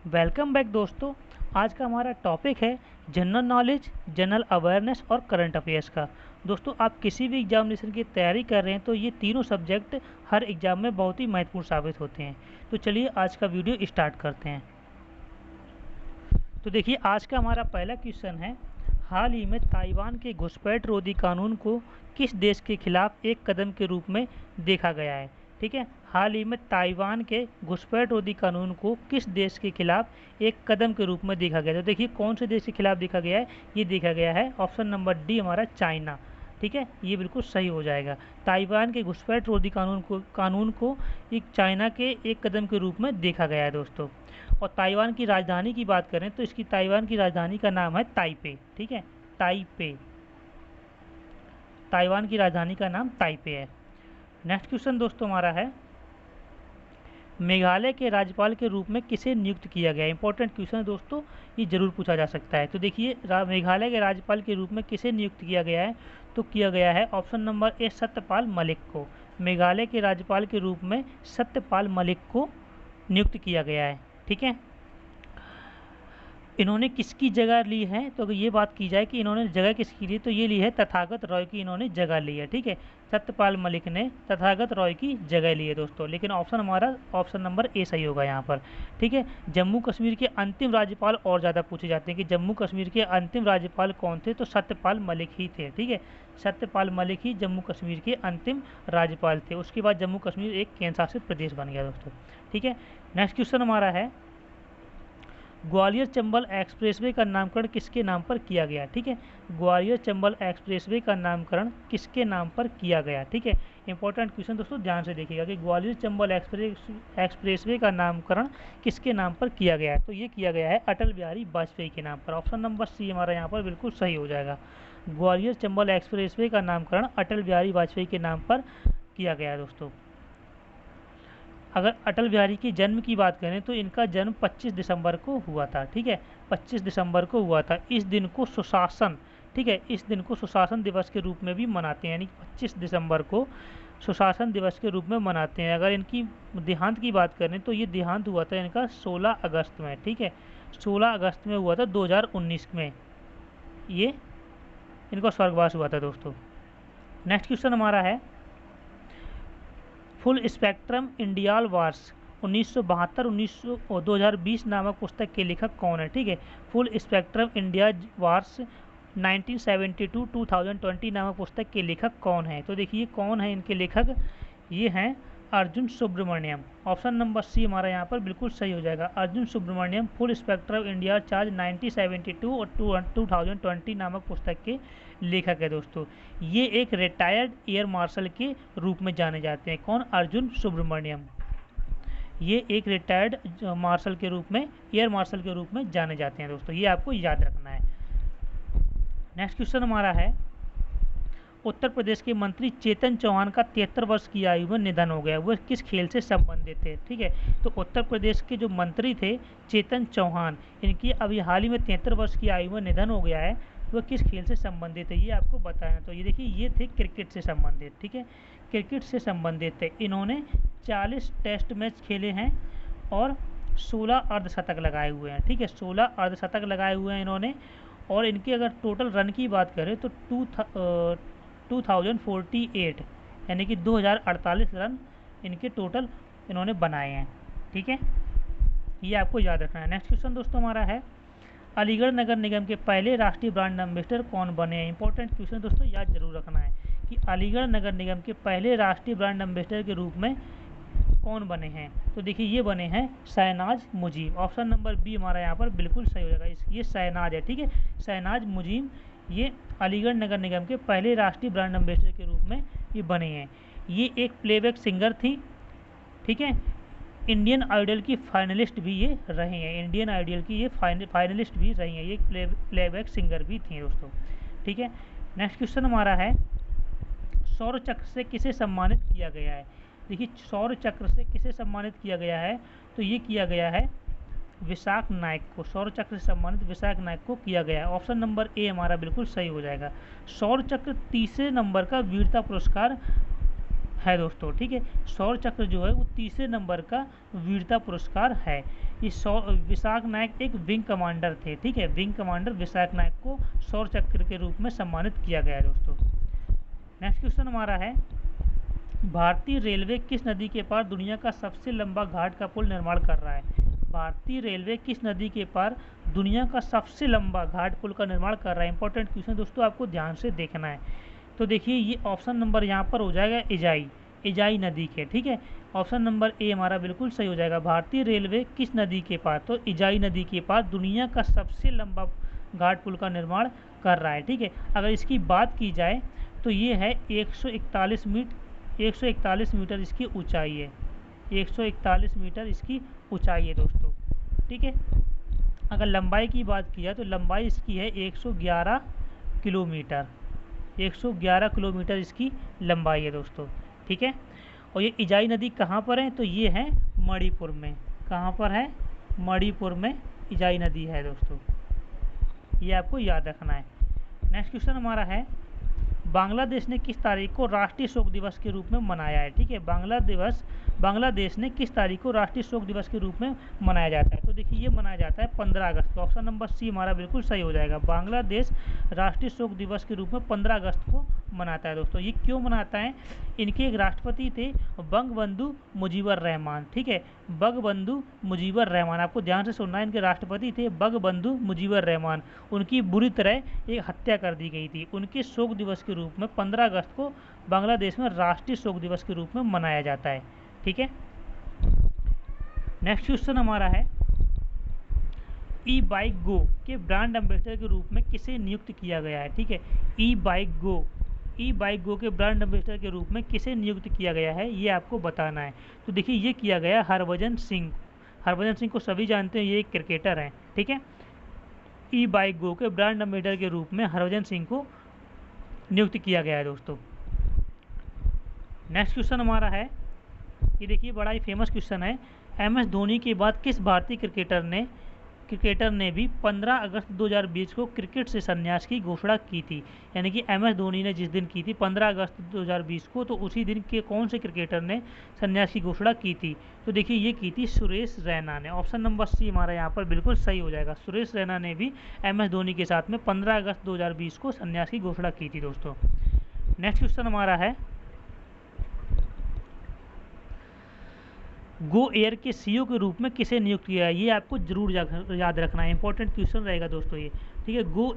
Welcome back दोस्तों। आज का हमारा टॉपिक है जनरल नॉलेज, जनरल अवेयरनेस और करंट अफेयर्स का। दोस्तों, आप किसी भी एग्जामिनेशन की तैयारी कर रहे हैं तो ये तीनों सब्जेक्ट हर एग्ज़ाम में बहुत ही महत्वपूर्ण साबित होते हैं। तो चलिए आज का वीडियो स्टार्ट करते हैं। तो देखिए, आज का हमारा पहला क्वेश्चन है, हाल ही में ताइवान के घुसपैठ रोधी कानून को किस देश के खिलाफ एक कदम के रूप में देखा गया है। ठीक है, हाल ही में ताइवान के घुसपैठ रोधी कानून को किस देश के खिलाफ एक कदम के रूप में देखा गया। तो देखिए, कौन से देश के खिलाफ देखा गया है, ये देखा गया है ऑप्शन नंबर डी हमारा चाइना। ठीक है, ये बिल्कुल सही हो जाएगा। ताइवान के घुसपैठ रोधी कानून को एक चाइना के एक कदम के रूप में देखा गया है दोस्तों। और ताइवान की राजधानी की बात करें तो इसकी ताइवान की राजधानी का नाम है ताइपे। ठीक है, ताइपे, ताइवान की राजधानी का नाम ताइपे है। नेक्स्ट क्वेश्चन दोस्तों हमारा है, मेघालय के राज्यपाल के रूप में किसे नियुक्त किया गया। इंपॉर्टेंट क्वेश्चन है दोस्तों, ये जरूर पूछा जा सकता है। तो देखिए, मेघालय के राज्यपाल के रूप में किसे नियुक्त किया गया है, तो किया गया है option number A Satyapal Malik को। मेघालय के राज्यपाल के रूप में सत्यपाल मलिक को नियुक्त किया गया है। ठीक है, इन्होंने किसकी जगह ली है, तो अगर ये बात की जाए कि इन्होंने जगह किसकी ली, तो ये ली है तथागत रॉय की, इन्होंने जगह ली है। ठीक है, सत्यपाल मलिक ने तथागत रॉय की जगह ली है दोस्तों। लेकिन ऑप्शन हमारा ऑप्शन नंबर ए सही होगा यहाँ पर। ठीक है, जम्मू कश्मीर के अंतिम राज्यपाल और ज़्यादा पूछे जाते हैं कि जम्मू कश्मीर के अंतिम राज्यपाल कौन थे, तो सत्यपाल मलिक ही थे। ठीक है, सत्यपाल मलिक ही जम्मू कश्मीर के अंतिम राज्यपाल थे। उसके बाद जम्मू कश्मीर एक केंद्र शासित प्रदेश बन गया दोस्तों। ठीक है, नेक्स्ट क्वेश्चन हमारा है, ग्वालियर चंबल एक्सप्रेसवे का नामकरण किसके नाम पर किया गया। ठीक है, ग्वालियर चंबल एक्सप्रेसवे का नामकरण किसके नाम पर किया गया। ठीक है, इंपॉर्टेंट क्वेश्चन दोस्तों, ध्यान से देखिएगा कि ग्वालियर चंबल एक्सप्रेसवे का नामकरण किसके नाम पर किया गया है। तो ये किया गया है अटल बिहारी वाजपेयी के नाम पर। ऑप्शन नंबर सी हमारा यहाँ पर बिल्कुल सही हो जाएगा। ग्वालियर चंबल एक्सप्रेसवे का नामकरण अटल बिहारी वाजपेयी के नाम पर किया गया है दोस्तों। अगर अटल बिहारी के जन्म की बात करें तो इनका जन्म 25 दिसंबर को हुआ था। ठीक है, 25 दिसंबर को हुआ था। इस दिन को सुशासन, ठीक है, इस दिन को सुशासन दिवस के रूप में भी मनाते हैं, यानी 25 दिसंबर को सुशासन दिवस के रूप में मनाते हैं। अगर इनकी देहांत की बात करें तो ये देहांत हुआ था इनका 16 अगस्त में। ठीक है, 16 अगस्त में हुआ था 2019 में, ये इनका स्वर्गवास हुआ था दोस्तों। नेक्स्ट क्वेश्चन हमारा है, फुल स्पेक्ट्रम इंडियाल वार्स 1972 2020 नामक पुस्तक के लेखक कौन है। ठीक है, फुल स्पेक्ट्रम इंडिया वार्स 1972-2020 नामक पुस्तक के लेखक कौन है। तो देखिए, कौन है इनके लेखक, ये हैं Arjun Subramaniam. Option number C हमारा यहाँ पर बिल्कुल सही हो जाएगा। Arjun Subramaniam full spectrum India charge 1972 और 2020 नामक पुस्तक के लेखक है दोस्तों। ये एक रिटायर्ड एयर मार्शल के रूप में जाने जाते हैं। कौन, अर्जुन सुब्रमण्यम। ये एक रिटायर्ड मार्शल के रूप में, एयर मार्शल के रूप में जाने जाते हैं दोस्तों, ये आपको याद रखना है। नेक्स्ट क्वेश्चन हमारा है, उत्तर प्रदेश के मंत्री चेतन चौहान का 73 वर्ष की आयु में निधन हो गया, वह किस खेल से संबंधित थे। ठीक है, तो उत्तर प्रदेश के जो मंत्री थे चेतन चौहान, इनकी अभी हाल ही में 73 वर्ष की आयु में निधन हो गया है, वह किस खेल से संबंधित है, ये आपको बताना। तो ये देखिए, ये थे क्रिकेट से संबंधित। ठीक है, क्रिकेट से संबंधित थे। इन्होंने 40 टेस्ट मैच खेले हैं और 16 अर्धशतक लगाए हुए हैं। ठीक है, 16 अर्धशतक लगाए हुए हैं इन्होंने। और इनके अगर टोटल रन की बात करें तो 2048, यानी कि 2048 रन इनके टोटल इन्होंने बनाए हैं। ठीक है, ये आपको याद रखना है। नेक्स्ट क्वेश्चन दोस्तों हमारा है, अलीगढ़ नगर निगम के पहले राष्ट्रीय ब्रांड एम्बेसडर कौन बने हैं। इंपॉर्टेंट क्वेश्चन दोस्तों, याद जरूर रखना है कि अलीगढ़ नगर निगम के पहले राष्ट्रीय ब्रांड एम्बेसडर के रूप में कौन बने हैं। तो देखिए, ये बने हैं Shahnaz Mujeeb. Option number B हमारा यहाँ पर बिल्कुल सही हो जाएगा। ये शहनाज है। ठीक है, शहनाज मुजीब ये अलीगढ़ नगर निगम के पहले राष्ट्रीय ब्रांड एम्बेसडर के रूप में ये बने हैं। ये एक प्लेबैक सिंगर थी। ठीक है, इंडियन आइडल की फाइनलिस्ट भी ये रहे हैं, इंडियन आइडल की ये फाइनलिस्ट भी रही हैं, ये प्लेबैक सिंगर भी थी दोस्तों। ठीक है, नेक्स्ट क्वेश्चन हमारा है, सौर चक्र से किसे सम्मानित किया गया है। देखिए, सौर चक्र से किसे सम्मानित किया गया है, तो ये किया गया है विशाख नायक को। सौर चक्र से सम्मानित विशाख नायक को किया गया है। ऑप्शन नंबर ए हमारा बिल्कुल सही हो जाएगा। सौर चक्र तीसरे नंबर का वीरता पुरस्कार है दोस्तों। ठीक है, शौर्य चक्र जो है वो तीसरे नंबर का वीरता पुरस्कार है। ये विशाख नायक एक विंग कमांडर थे। ठीक है, विंग कमांडर विशाख नायक को शौर्य चक्र के रूप में सम्मानित किया गया है दोस्तों। नेक्स्ट क्वेश्चन हमारा है, भारतीय रेलवे किस नदी के पार दुनिया का सबसे लंबा घाट का पुल निर्माण कर रहा है? भारतीय रेलवे किस नदी के पार दुनिया का सबसे लंबा घाट पुल का निर्माण कर रहा है? इंपॉर्टेंट क्वेश्चन दोस्तों, आपको ध्यान से देखना है। तो देखिए, ये ऑप्शन नंबर यहाँ पर हो जाएगा इजाई नदी के। ठीक है, ऑप्शन नंबर ए हमारा बिल्कुल सही हो जाएगा। भारतीय रेलवे किस नदी के पार, तो इजाई नदी के पार दुनिया का सबसे लंबा घाट पुल का निर्माण कर रहा है। ठीक है, अगर इसकी बात की जाए तो ये है 141 मीटर इसकी ऊंचाई है। 141 मीटर इसकी ऊंचाई है दोस्तों। ठीक है, अगर लंबाई की बात की जाए तो लंबाई इसकी है 111 किलोमीटर। 111 किलोमीटर इसकी लंबाई है दोस्तों। ठीक है, और ये इजाई नदी कहाँ पर है, तो ये है मणिपुर में। कहाँ पर है? मणिपुर में इजाई नदी है दोस्तों, ये आपको याद रखना है। नेक्स्ट क्वेश्चन हमारा है, बांग्लादेश ने किस तारीख को राष्ट्रीय शोक दिवस के रूप में मनाया है? ठीक है, बांग्लादेश ने किस तारीख को राष्ट्रीय शोक दिवस के रूप में मनाया जाता है? तो देखिए, ये मनाया जाता है 15 अगस्त को। ऑप्शन नंबर सी हमारा बिल्कुल सही हो जाएगा। बांग्लादेश राष्ट्रीय शोक दिवस के रूप में 15 अगस्त को मनाता है दोस्तों। ये क्यों मनाता है? इनके एक राष्ट्रपति थे बंगबंधु मुजीबर रहमान। ठीक है, बंगबंधु मुजीबर रहमान, आपको ध्यान से सुनना है। इनके राष्ट्रपति थे बंगबंधु मुजीबर रहमान। उनकी बुरी तरह एक हत्या कर दी गई थी। उनके शोक दिवस के रूप में 15 अगस्त को बांग्लादेश में राष्ट्रीय शोक दिवस के रूप में मनाया जाता है। ठीक है, नेक्स्ट क्वेश्चन हमारा है, ई बाइक गो के ब्रांड एम्बेसडर के रूप में किसे नियुक्त किया गया है? ठीक है, ई बाइक गो के ब्रांड एम्बेसडर के रूप में किसे नियुक्त किया गया है, ये आपको बताना है। तो देखिए, ये किया गया हरभजन सिंह। हरभजन सिंह को सभी जानते हैं, ये एक क्रिकेटर हैं। ठीक है, ई बाइक गो के ब्रांड एम्बेसडर के रूप में हरभजन सिंह को नियुक्त किया गया है दोस्तों। नेक्स्ट क्वेश्चन हमारा है, ये देखिए बड़ा ही फेमस क्वेश्चन है, MS धोनी के बाद किस भारतीय क्रिकेटर ने भी 15 अगस्त 2020 को क्रिकेट से संन्यास की घोषणा की थी? यानी कि MS धोनी ने जिस दिन की थी 15 अगस्त 2020 को, तो उसी दिन के कौन से क्रिकेटर ने संन्यास की घोषणा की थी? तो देखिए, ये की थी सुरेश रैना ने। ऑप्शन नंबर सी हमारा यहाँ पर बिल्कुल सही हो जाएगा। सुरेश रैना ने भी MS धोनी के साथ में 15 अगस्त 2020 को संन्यास की घोषणा की थी दोस्तों। नेक्स्ट क्वेश्चन हमारा है, गो एयर के CEO के रूप में किसे नियुक्त किया है? ये आपको जरूर याद रखना है, इंपॉर्टेंट क्वेश्चन रहेगा दोस्तों ये। ठीक है, गो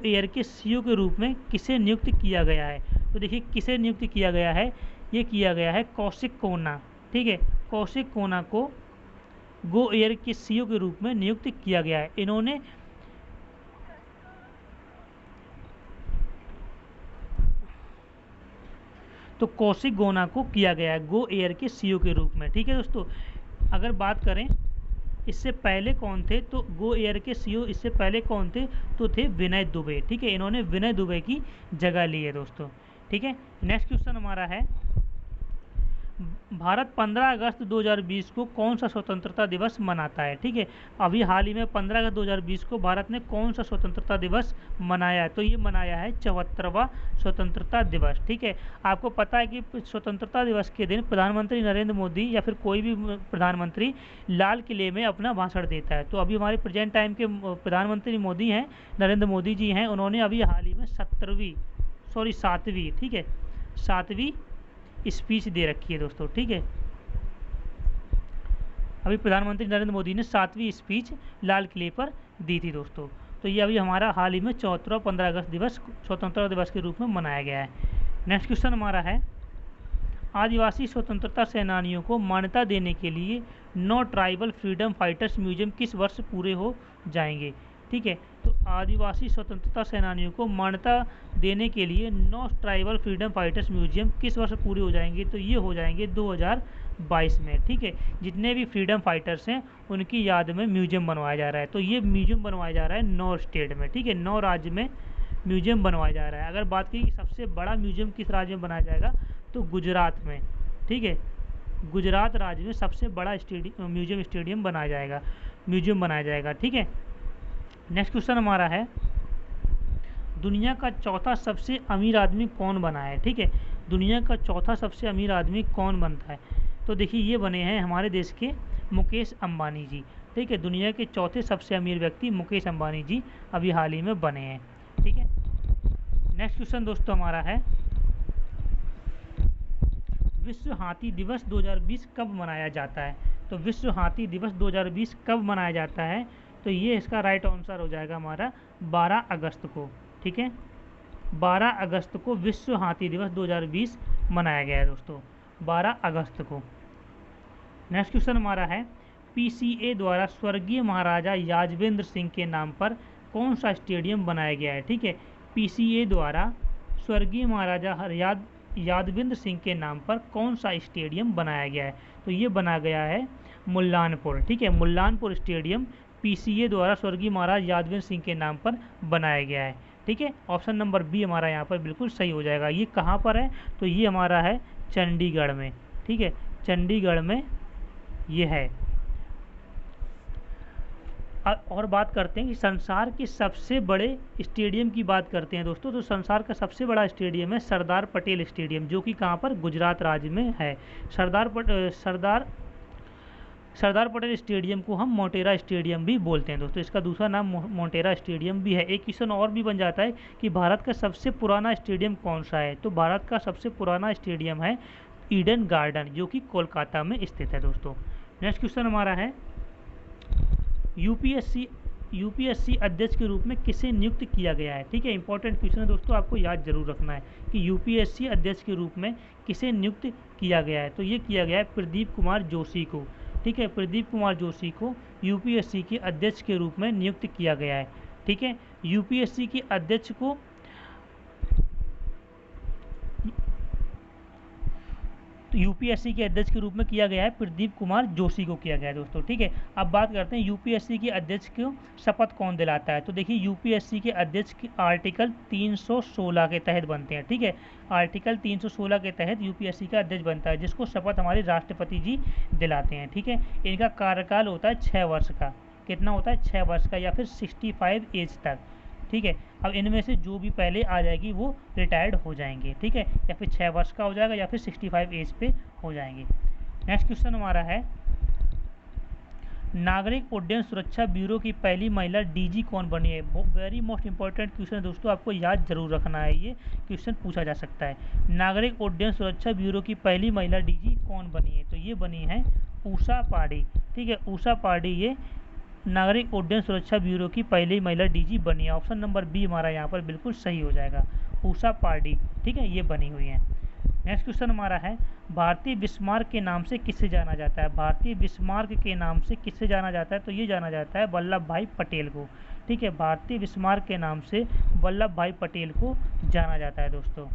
एयर के CEO के रूप में किसे नियुक्त किया गया है? तो देखिए, किसे नियुक्त किया गया है, ये किया गया है कौशिक कोना। ठीक है, कौशिक कोना को गो एयर के CEO के रूप में नियुक्त किया गया है। इन्होंने तो कौशिक गोना को किया गया है गो एयर के CEO के रूप में। ठीक है दोस्तों, अगर बात करें इससे पहले कौन थे, तो गो एयर के CEO इससे पहले कौन थे, तो थे विनय दुबे। ठीक है, इन्होंने विनय दुबे की जगह ली है दोस्तों। ठीक है, नेक्स्ट क्वेश्चन हमारा है, भारत 15 अगस्त 2020 को कौन सा स्वतंत्रता दिवस मनाता है? ठीक है, अभी हाल ही में 15 अगस्त 2020 को भारत ने कौन सा स्वतंत्रता दिवस मनाया है? तो ये मनाया है 74वां स्वतंत्रता दिवस। ठीक है, आपको पता है कि स्वतंत्रता दिवस के दिन प्रधानमंत्री नरेंद्र मोदी या फिर कोई भी प्रधानमंत्री लाल किले में अपना भाषण देता है। तो अभी हमारे प्रेजेंट टाइम के प्रधानमंत्री मोदी हैं, नरेंद्र मोदी जी हैं, उन्होंने अभी हाल ही में 7वीं स्पीच दे रखी है दोस्तों। ठीक है, अभी प्रधानमंत्री नरेंद्र मोदी ने 7वीं स्पीच लाल किले पर दी थी दोस्तों। तो ये अभी हमारा हाल ही में 74वां 15 अगस्त दिवस स्वतंत्रता दिवस के रूप में मनाया गया है। नेक्स्ट क्वेश्चन हमारा है, आदिवासी स्वतंत्रता सेनानियों को मान्यता देने के लिए 9 ट्राइबल फ्रीडम फाइटर्स म्यूजियम किस वर्ष पूरे हो जाएंगे? ठीक है, तो आदिवासी स्वतंत्रता सेनानियों को मान्यता देने के लिए 9 ट्राइबल फ्रीडम फाइटर्स म्यूजियम किस वर्ष पूरे हो जाएंगे? तो ये हो जाएंगे 2022 में। ठीक है, जितने भी फ्रीडम फाइटर्स हैं उनकी याद में म्यूजियम बनवाया जा रहा है। तो ये म्यूजियम बनवाया जा रहा है 9 स्टेट में। ठीक है, 9 राज्य में म्यूजियम बनवाया जा रहा है। अगर बात की सबसे बड़ा म्यूजियम किस राज्य में बनाया जाएगा, तो गुजरात में। ठीक है, गुजरात राज्य में सबसे बड़ा म्यूजियम बनाया जाएगा। ठीक है, नेक्स्ट क्वेश्चन हमारा है, दुनिया का चौथा सबसे अमीर आदमी कौन बना है, ठीक है, दुनिया का चौथा सबसे अमीर आदमी कौन बनता है, तो देखिए ये बने हैं हमारे देश के मुकेश अंबानी जी, ठीक है, दुनिया के चौथे सबसे अमीर व्यक्ति मुकेश अंबानी जी अभी हाल ही में बने हैं, ठीक है। नेक्स्ट क्वेश्चन दोस्तों हमारा है, विश्व हाथी दिवस 2020 कब मनाया जाता है, तो विश्व हाथी दिवस 2020 कब मनाया जाता है, तो ये इसका राइट आंसर हो जाएगा हमारा 12 अगस्त को, ठीक है, 12 अगस्त को विश्व हाथी दिवस 2020 मनाया गया है दोस्तों, 12 अगस्त को। नेक्स्ट क्वेश्चन हमारा है, पीसीए द्वारा स्वर्गीय महाराजा यादवेंद्र सिंह के नाम पर कौन सा स्टेडियम बनाया गया है, ठीक है, पीसीए द्वारा स्वर्गीय महाराजा यादवेंद्र सिंह के नाम पर कौन सा स्टेडियम बनाया गया है, तो ये बना गया है मुल्लानपुर, ठीक है, मुल्लानपुर स्टेडियम पीसीए द्वारा स्वर्गीय महाराज यादवेंद्र सिंह के नाम पर बनाया गया है, ठीक है। ऑप्शन नंबर बी हमारा यहाँ पर बिल्कुल सही हो जाएगा। ये कहाँ पर है, तो ये हमारा है चंडीगढ़ में, ठीक है, चंडीगढ़ में ये है। और बात करते हैं कि संसार के सबसे बड़े स्टेडियम की बात करते हैं दोस्तों, तो संसार का सबसे बड़ा स्टेडियम है सरदार पटेल स्टेडियम, जो कि कहाँ पर, गुजरात राज्य में है। सरदार पटेल स्टेडियम को हम मोटेरा स्टेडियम भी बोलते हैं दोस्तों, इसका दूसरा नाम मोटेरा स्टेडियम भी है। एक क्वेश्चन और भी बन जाता है कि भारत का सबसे पुराना स्टेडियम कौन सा है, तो भारत का सबसे पुराना स्टेडियम है ईडन गार्डन, जो कि कोलकाता में स्थित है दोस्तों। नेक्स्ट क्वेश्चन हमारा है, यूपीएससी अध्यक्ष के रूप में किसे नियुक्त किया गया है, ठीक है, इंपॉर्टेंट क्वेश्चन है दोस्तों, आपको याद जरूर रखना है कि यूपीएससी अध्यक्ष के रूप में किसे नियुक्त किया गया है, तो ये किया गया है प्रदीप कुमार जोशी को, ठीक है, प्रदीप कुमार जोशी को यूपीएससी के अध्यक्ष के रूप में नियुक्त किया गया है, ठीक है। यूपीएससी के अध्यक्ष को यूपीएससी के अध्यक्ष के रूप में किया गया है प्रदीप कुमार जोशी को किया गया है दोस्तों, ठीक है। अब बात करते हैं यूपीएससी के अध्यक्ष को शपथ कौन दिलाता है, तो देखिए यूपीएससी के अध्यक्ष की आर्टिकल 316 के तहत बनते हैं, ठीक है, आर्टिकल 316 के तहत यूपीएससी का अध्यक्ष बनता है, जिसको शपथ हमारे राष्ट्रपति जी दिलाते हैं, ठीक है। इनका कार्यकाल होता है 6 वर्ष का, कितना होता है, 6 वर्ष का, या फिर 65 एज तक, ठीक है। अब इनमें से जो भी पहले आ जाएगी वो रिटायर्ड हो जाएंगे, ठीक है, या फिर 6 वर्ष का हो जाएगा या फिर 65 एज पे हो जाएंगे। नेक्स्ट क्वेश्चन हमारा है, नागरिक उड्डयन सुरक्षा ब्यूरो की पहली महिला डीजी कौन बनी है, वेरी मोस्ट इंपॉर्टेंट क्वेश्चन है दोस्तों, आपको याद जरूर रखना है, ये क्वेश्चन पूछा जा सकता है। नागरिक उड्डयन सुरक्षा ब्यूरो की पहली महिला डीजी कौन बनी है, तो ये बनी है उषा पांडे, ठीक है, उषा पांडे ये नागरिक उड्डयन सुरक्षा ब्यूरो की पहली महिला डीजी बनी है। ऑप्शन नंबर बी हमारा यहाँ पर बिल्कुल सही हो जाएगा, उषा पांडे, ठीक है, ये बनी हुई है। नेक्स्ट क्वेश्चन हमारा है, भारतीय बिस्मार्क के नाम से किसे जाना जाता है, भारतीय बिस्मार्क के नाम से किसे जाना जाता है, तो ये जाना जाता है वल्लभ भाई पटेल को, ठीक है, भारतीय बिस्मार्क के नाम से वल्लभ भाई पटेल को जाना जाता है दोस्तों।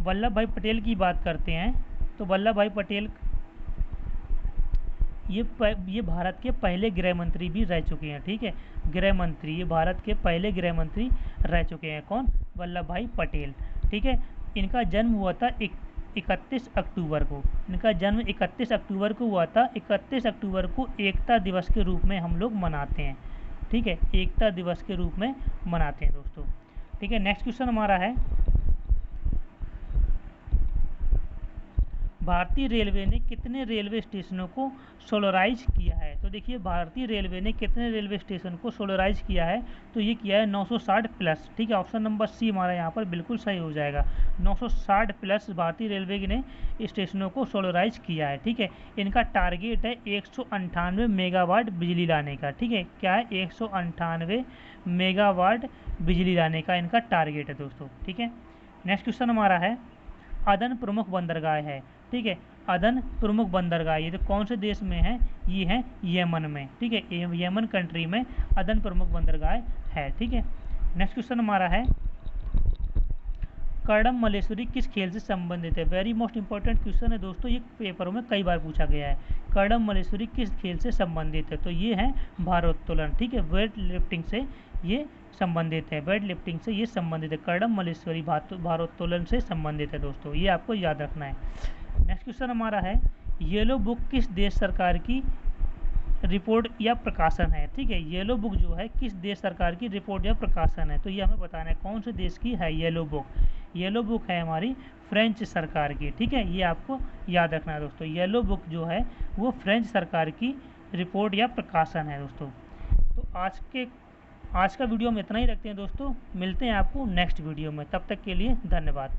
वल्लभ भाई पटेल की बात करते हैं, तो वल्लभ भाई पटेल ये भारत के पहले गृह मंत्री भी रह चुके हैं, ठीक है, गृह मंत्री, ये भारत के पहले गृह मंत्री रह चुके हैं, कौन, वल्लभ भाई पटेल, ठीक है। इनका जन्म हुआ था 31 अक्टूबर को, इनका जन्म 31 अक्टूबर को हुआ था। 31 अक्टूबर को एकता दिवस के रूप में हम लोग मनाते हैं, ठीक है, एकता दिवस के रूप में मनाते हैं दोस्तों, ठीक है। नेक्स्ट क्वेश्चन हमारा है, भारतीय रेलवे ने कितने रेलवे स्टेशनों को सोलराइज किया है, तो देखिए भारतीय रेलवे ने कितने रेलवे स्टेशन को सोलराइज किया है, तो ये किया है 960 प्लस, ठीक है, ऑप्शन नंबर सी हमारा यहाँ पर बिल्कुल सही हो जाएगा, 960 प्लस भारतीय रेलवे ने स्टेशनों को सोलराइज किया है, ठीक है। इनका टारगेट है 198 मेगावाट बिजली लाने का, ठीक है, क्या है, 198 मेगावाट बिजली लाने का इनका टारगेट है दोस्तों, ठीक है। नेक्स्ट क्वेश्चन हमारा है, अदन प्रमुख बंदरगाह है, ठीक है, अदन प्रमुख बंदरगाह ये तो कौन से देश में है, ये है यमन में, ठीक है, यमन कंट्री में अदन प्रमुख बंदरगाह है, ठीक है। नेक्स्ट क्वेश्चन हमारा है, कर्डम मल्लेश्वरी किस खेल से संबंधित है, वेरी मोस्ट इंपॉर्टेंट क्वेश्चन है दोस्तों, ये पेपरों में कई बार पूछा गया है, कर्डम मल्लेश्वरी किस खेल से संबंधित है, तो ये है भारोत्तोलन, ठीक है, वेट लिफ्टिंग से ये संबंधित है, वेट लिफ्टिंग से ये संबंधित है, कर्डम मल्लेश्वरी भारोत्तोलन से संबंधित है दोस्तों, ये आपको याद रखना है। नेक्स्ट क्वेश्चन हमारा है, येलो बुक किस देश सरकार की रिपोर्ट या प्रकाशन है, ठीक है। येलो बुक जो है किस देश सरकार की रिपोर्ट या प्रकाशन है, तो ये हमें बताना है कौन से देश की है येलो बुक। येलो बुक है हमारी फ्रेंच सरकार की, ठीक है, ये आपको याद रखना है दोस्तों। येलो बुक जो है वो फ्रेंच सरकार की रिपोर्ट या प्रकाशन है दोस्तों। तो आज का वीडियो में इतना ही रखते हैं दोस्तों, मिलते हैं आपको नेक्स्ट वीडियो में, तब तक के लिए धन्यवाद।